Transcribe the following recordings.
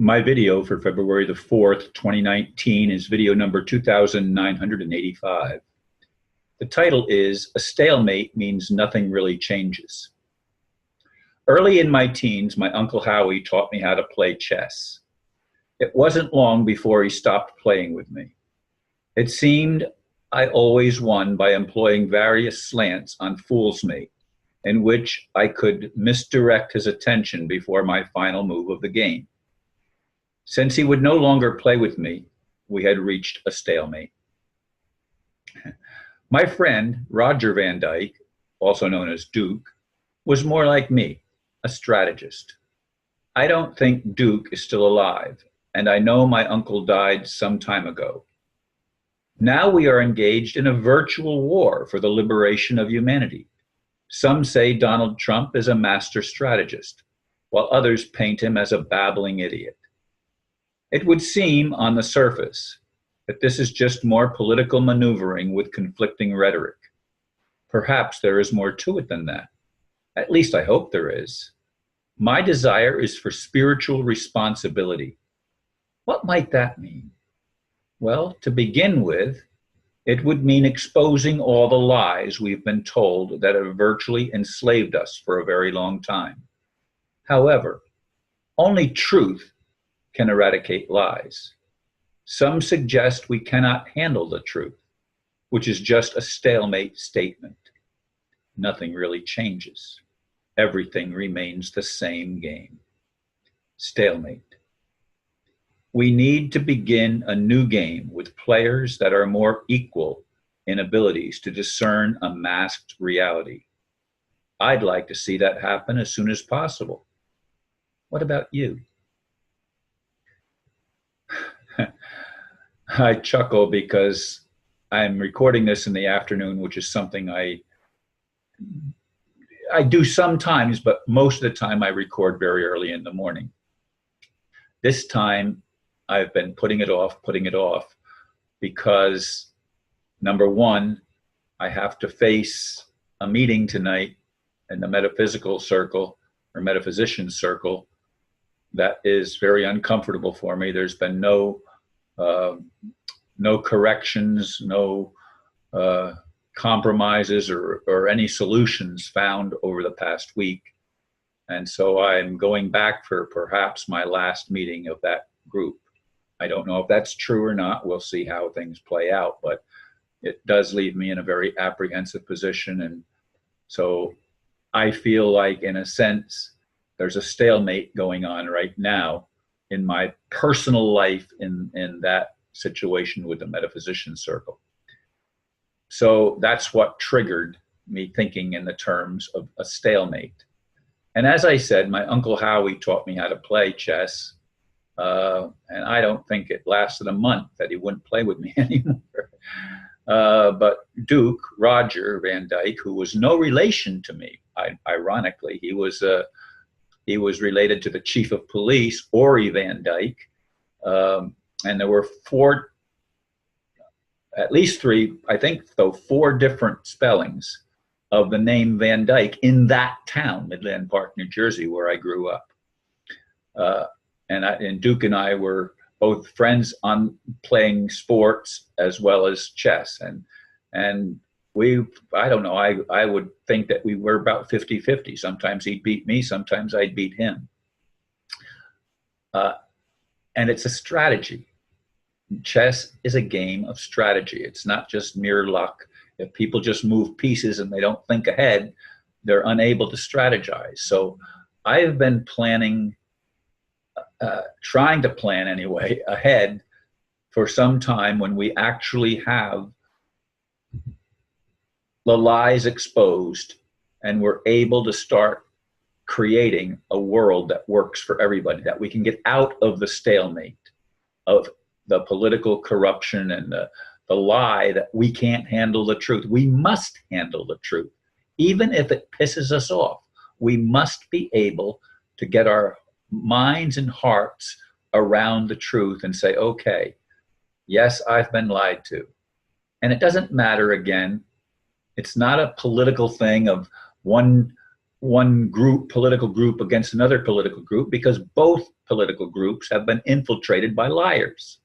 My video for February the 4th, 2019 is video number 2985. The title is "A Stalemate Means Nothing Really Changes." Early in my teens, my Uncle Howie taught me how to play chess. It wasn't long before he stopped playing with me. It seemed I always won by employing various slants on fool's mate, in which I could misdirect his attention before my final move of the game. Since he would no longer play with me, we had reached a stalemate. My friend, Roger Van Dyke, also known as Duke, was more like me, a strategist. I don't think Duke is still alive, and I know my uncle died some time ago. Now we are engaged in a virtual war for the liberation of humanity. Some say Donald Trump is a master strategist, while others paint him as a babbling idiot. It would seem on the surface that this is just more political maneuvering with conflicting rhetoric. Perhaps there is more to it than that. At least I hope there is. My desire is for spiritual responsibility. What might that mean? Well, to begin with, it would mean exposing all the lies we've been told that have virtually enslaved us for a very long time. However, only truth can eradicate lies. Some suggest we cannot handle the truth, which is just a stalemate statement. Nothing really changes. Everything remains the same game. Stalemate. We need to begin a new game with players that are more equal in abilities to discern a masked reality. I'd like to see that happen as soon as possible. What about you? I chuckle because I'm recording this in the afternoon, which is something I do sometimes, but most of the time I record very early in the morning. This time I've been putting it off because, number one, I have to face a meeting tonight in the metaphysical circle or metaphysician circle that is very uncomfortable for me. There's been no corrections, no compromises or any solutions found over the past week. And so I'm going back for perhaps my last meeting of that group. I don't know if that's true or not. We'll see how things play out, but it does leave me in a very apprehensive position. And so I feel like, in a sense, there's a stalemate going on right now in my personal life in that situation with the metaphysician circle. So that's what triggered me thinking in the terms of a stalemate. And as I said, my Uncle Howie taught me how to play chess. And I don't think it lasted a month that he wouldn't play with me anymore. But Duke, Roger Van Dyke, who was no relation to me, ironically, he was related to the chief of police, Ori Van Dyke. And there were at least three, I think, though, four different spellings of the name Van Dyke in that town, Midland Park, New Jersey, where I grew up. And Duke and I were both friends on playing sports as well as chess. And I don't know, I would think that we were about 50-50. Sometimes he'd beat me, sometimes I'd beat him. And it's a strategy. Chess is a game of strategy. It's not just mere luck. If people just move pieces and they don't think ahead, they're unable to strategize. So I've been planning, trying to plan anyway, ahead for some time when we actually have the lies exposed and we're able to start creating a world that works for everybody, that we can get out of the stalemate of the political corruption and the lie that we can't handle the truth. We must handle the truth. Even if it pisses us off, we must be able to get our minds and hearts around the truth and say, okay, yes, I've been lied to. And it doesn't matter, again, it's not a political thing of one one group, political group against another political group, because both political groups have been infiltrated by liars.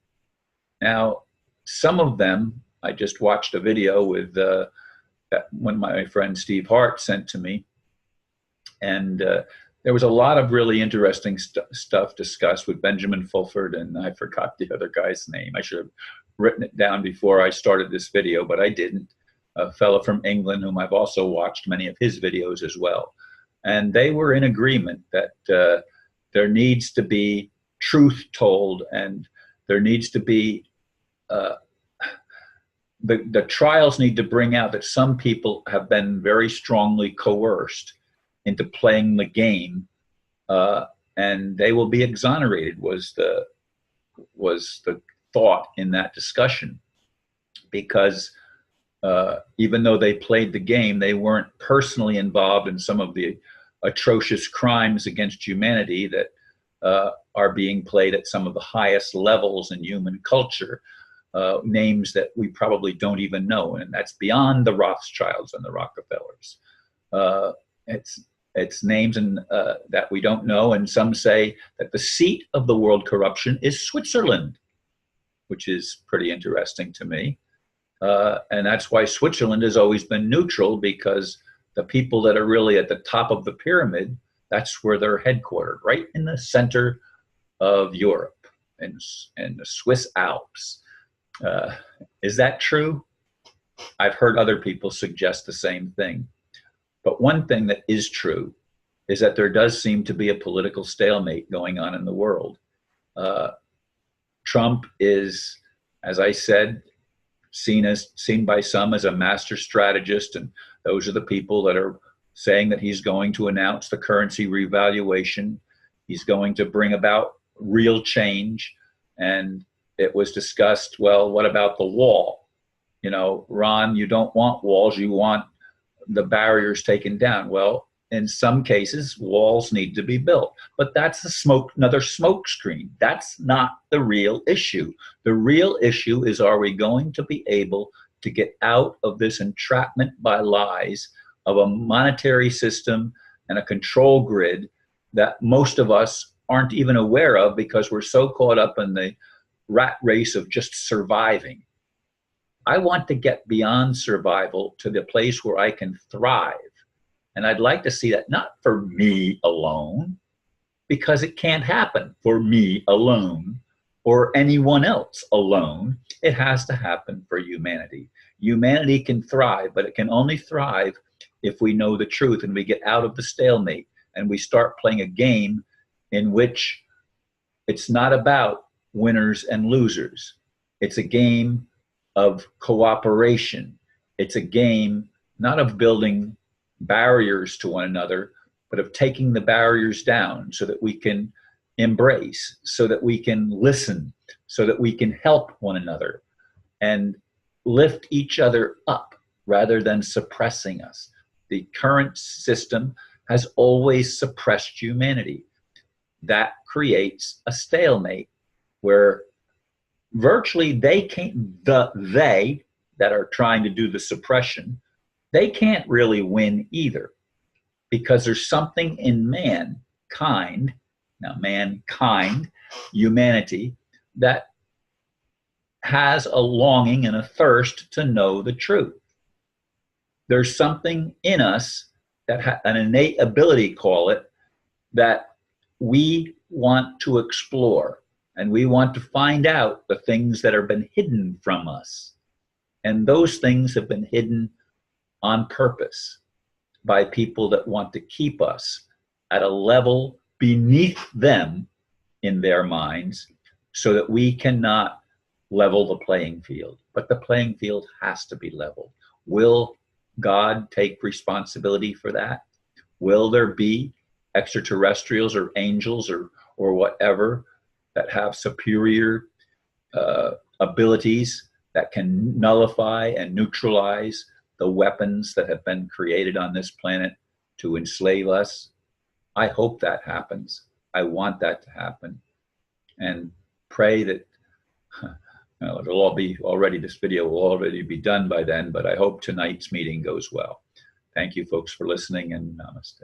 Now, some of them, I just watched a video with one my friend Steve Hart sent to me, and there was a lot of really interesting stuff discussed with Benjamin Fulford, and I forgot the other guy's name. I should have written it down before I started this video, but I didn't. A fellow from England whom I've also watched many of his videos as well. And they were in agreement that there needs to be truth told, and there needs to be, the trials need to bring out that some people have been very strongly coerced into playing the game, and they will be exonerated, was the thought in that discussion. Because even though they played the game, they weren't personally involved in some of the atrocious crimes against humanity that are being played at some of the highest levels in human culture, names that we probably don't even know, and that's beyond the Rothschilds and the Rockefellers. It's names that we don't know, and some say that the seat of the world corruption is Switzerland, which is pretty interesting to me. And that's why Switzerland has always been neutral, because the people that are really at the top of the pyramid, that's where they're headquartered, right in the center of Europe and the Swiss Alps. Is that true? I've heard other people suggest the same thing. But one thing that is true is that there does seem to be a political stalemate going on in the world. Trump is, as I said, seen by some as a master strategist, and those are the people that are saying that he's going to announce the currency revaluation. He's going to bring about real change. And it was discussed, well, what about the wall? You know, Ron, you don't want walls, you want the barriers taken down. Well, in some cases, walls need to be built, but that's another smoke screen. That's not the real issue. The real issue is, are we going to be able to get out of this entrapment by lies of a monetary system and a control grid that most of us aren't even aware of, because we're so caught up in the rat race of just surviving. I want to get beyond survival to the place where I can thrive. And I'd like to see that not for me alone, because it can't happen for me alone or anyone else alone. It has to happen for humanity. Humanity can thrive, but it can only thrive if we know the truth and we get out of the stalemate and we start playing a game in which it's not about winners and losers. It's a game of cooperation. It's a game not of building barriers to one another, but of taking the barriers down so that we can embrace, so that we can listen, so that we can help one another and lift each other up rather than suppressing us. The current system has always suppressed humanity. That creates a stalemate where virtually they that are trying to do the suppression, they can't really win either, because there's something in mankind, humanity, that has a longing and a thirst to know the truth. There's something in us that an innate ability, call it, that we want to explore, and we want to find out the things that have been hidden from us. And those things have been hidden on purpose by people that want to keep us at a level beneath them in their minds, so that we cannot level the playing field. But the playing field has to be leveled. Will God take responsibility for that? Will there be extraterrestrials or angels or whatever that have superior abilities that can nullify and neutralize the weapons that have been created on this planet to enslave us? I hope that happens. I want that to happen. And pray that it'll all be already, this video will already be done by then, but I hope tonight's meeting goes well. Thank you folks for listening, and namaste.